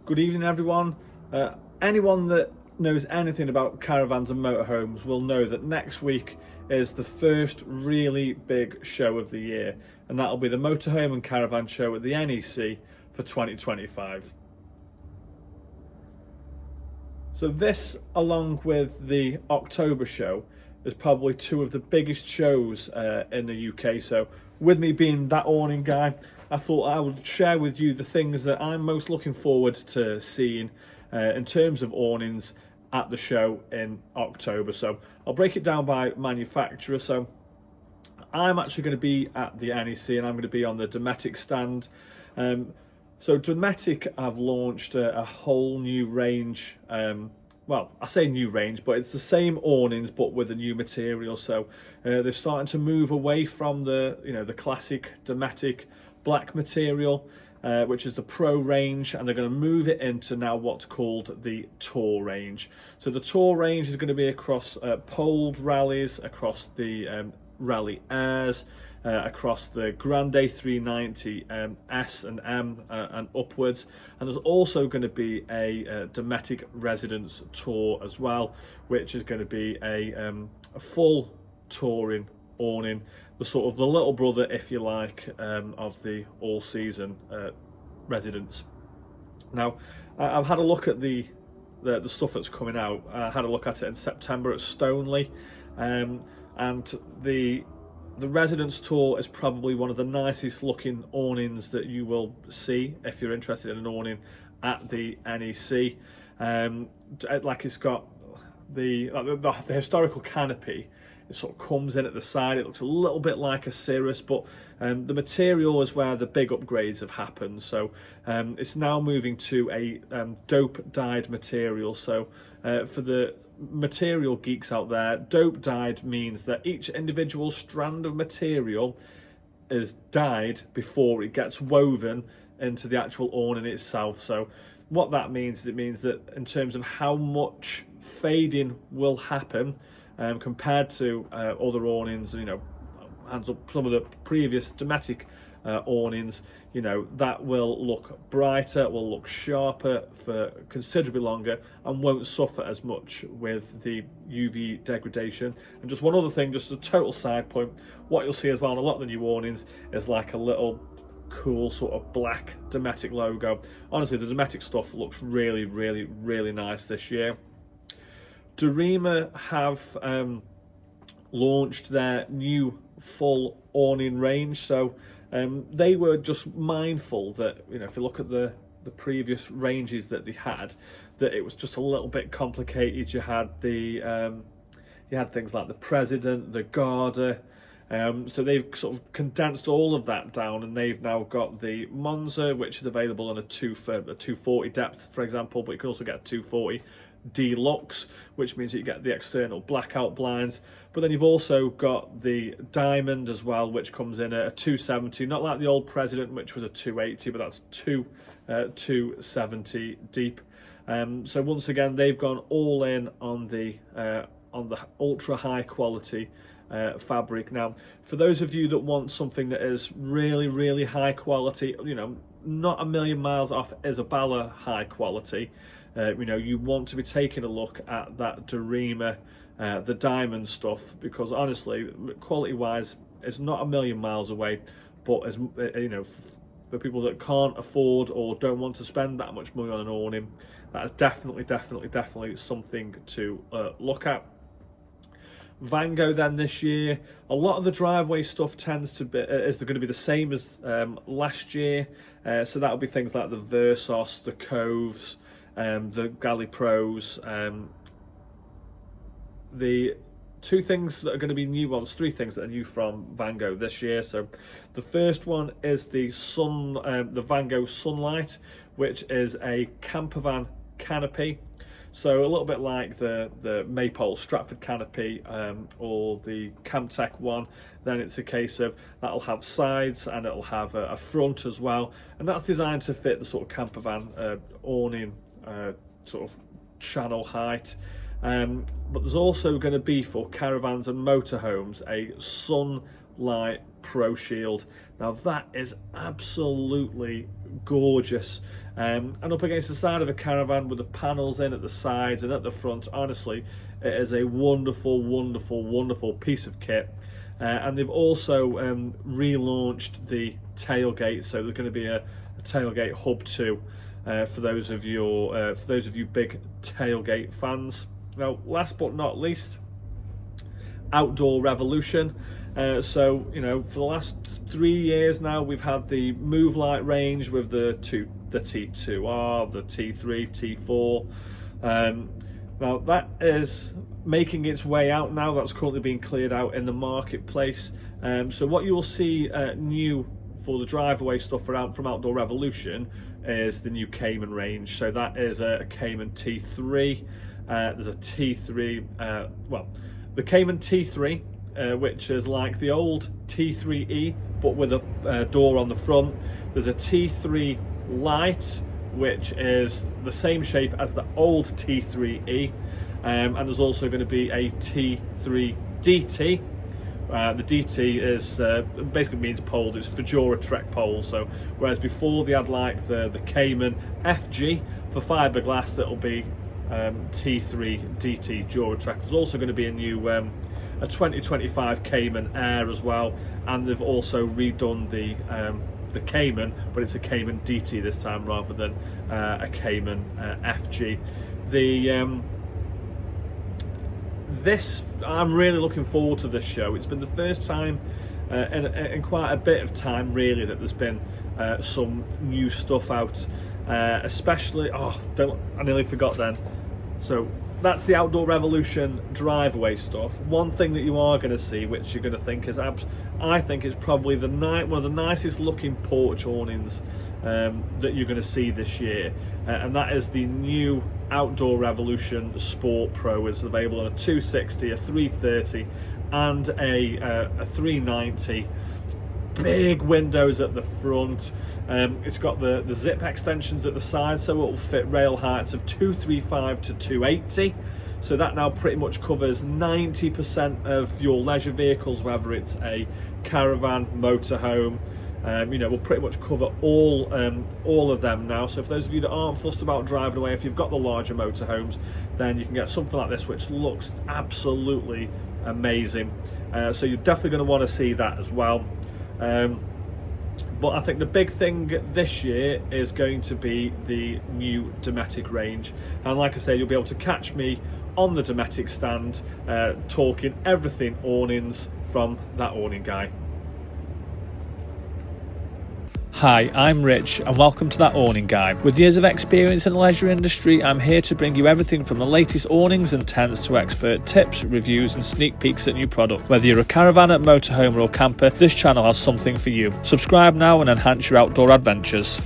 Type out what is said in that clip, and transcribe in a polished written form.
Good evening, everyone. Anyone that knows anything about caravans and motorhomes will know that next week is the first really big show of the year, and that'll be the Motorhome and Caravan show at the NEC for 2025. So this, along with the October show, is probably two of the biggest shows in the UK. So with me being That Awning Guy, I thought I would share with you the things that I'm most looking forward to seeing in terms of awnings at the show in October. So I'll break it down by manufacturer. So I'm actually going to be at the NEC and I'm going to be on the Dometic stand. So Dometic have launched a whole new range. Well, I say new range, but it's the same awnings but with a new material. So they're starting to move away from the classic Dometic black material, which is the Pro range, and they're going to move it into now what's called the Tour range. So the Tour range is going to be across poled rallies, across the Rally Airs, across the Grande 390 S and M and upwards, and there's also going to be a Dometic Residence Tour as well, which is going to be a full touring awning, the sort of the little brother, if you like, of the all-season Residence. Now, I've had a look at the stuff that's coming out. I had a look at it in September at Stoneleigh, and the Residence Tour is probably one of the nicest looking awnings that you will see if you're interested in an awning at the NEC. Like, it's got the historical canopy. It sort of comes in at the side. It looks a little bit like a cirrus, but the material is where the big upgrades have happened. So it's now moving to a dope dyed material. So for the material geeks out there, dope dyed means that each individual strand of material is dyed before it gets woven into the actual awning itself. So what that means is, it means that in terms of how much fading will happen compared to other awnings, hands up some of the previous Dometic awnings, that will look brighter, will look sharper for considerably longer, and won't suffer as much with the UV degradation. And just one other thing, just a total side point, what you'll see as well on a lot of the new awnings is like a little cool sort of black Dometic logo. Honestly, the Dometic stuff looks really, really, really nice this year. Dorema have launched their new full awning range. So they were just mindful that, if you look at the previous ranges that they had, that it was just a little bit complicated. You had you had things like the President, the Garda. So they've sort of condensed all of that down, and they've now got the Monza, which is available on a 240 depth, for example, but you can also get a 240 Deluxe, which means that you get the external blackout blinds. But then you've also got the Diamond as well, which comes in at a 270, not like the old President, which was a 280, but that's 270 deep. So once again, they've gone all in on the ultra high quality fabric. Now, for those of you that want something that is really, really high quality, not a million miles off Isabella high quality, you want to be taking a look at that Dorema, the Diamond stuff, because honestly, quality wise, it's not a million miles away. But as for people that can't afford or don't want to spend that much money on an awning, that is definitely something to look at. Vango then this year, a lot of the driveway stuff tends to be is going to be the same as last year. So that'll be things like the Versos, the Coves, the Galley Pros. The two things that are going to be new, well, there's three things that are new from Vango this year. So the first one is the Vango Sunlight, which is a campervan canopy. So a little bit like the Maypole Stratford canopy or the Camptech one. Then it's a case of that'll have sides and it'll have a front as well, and that's designed to fit the sort of campervan awning sort of channel height. But there's also going to be, for caravans and motorhomes, a sun Light Pro Shield. Now that is absolutely gorgeous, and up against the side of a caravan with the panels in at the sides and at the front, honestly, it is a wonderful, wonderful, wonderful piece of kit. And they've also relaunched the tailgate, so there's going to be a tailgate hub too, for those of you big tailgate fans. Now, last but not least, Outdoor Revolution. So, you know, for the last 3 years now, we've had the Move Light range with the T2R, the T3, T4. Now that is making its way out now. That's currently being cleared out in the marketplace. So what you'll see new for the drive-away stuff from Outdoor Revolution is the new Cayman range. So that is a Cayman T3. There's a T3, well, the Cayman T3, which is like the old T3E, but with a door on the front. There's a T3 Lite, which is the same shape as the old T3E, and there's also going to be a T3 DT. The DT is basically means poled. It's for Jura Trek poles. So whereas before they had like the Cayman FG for fiberglass, that'll be T3 DT Jura Trek. There's also going to be a new a 2025 Cayman Air as well, and they've also redone the Cayman, but it's a Cayman DT this time rather than a Cayman FG. I'm really looking forward to this show. It's been the first time in quite a bit of time, really, that there's been some new stuff out, especially, I nearly forgot then. So that's the Outdoor Revolution drive-away stuff. One thing that you are going to see, which you're going to think is, I think is probably one of the nicest looking porch awnings that you're going to see this year, and that is the new Outdoor Revolution Sport Pro. It's available on a 260, a 330 and a 390. Big windows at the front. It's got the zip extensions at the side, so it will fit rail heights of 235 to 280. So that now pretty much covers 90% of your leisure vehicles, whether it's a caravan, motorhome. You know, we'll pretty much cover all of them now. So for those of you that aren't fussed about driving away, if you've got the larger motorhomes, then you can get something like this, which looks absolutely amazing. So you're definitely going to want to see that as well. But I think the big thing this year is going to be the new Dometic range, and like I say, you'll be able to catch me on the Dometic stand talking everything awnings from That Awning Guy. Hi, I'm Rich and welcome to That Awning Guy. With years of experience in the leisure industry, I'm here to bring you everything from the latest awnings and tents to expert tips, reviews and sneak peeks at new product. Whether you're a caravan, motorhome or camper, this channel has something for you. Subscribe now and enhance your outdoor adventures.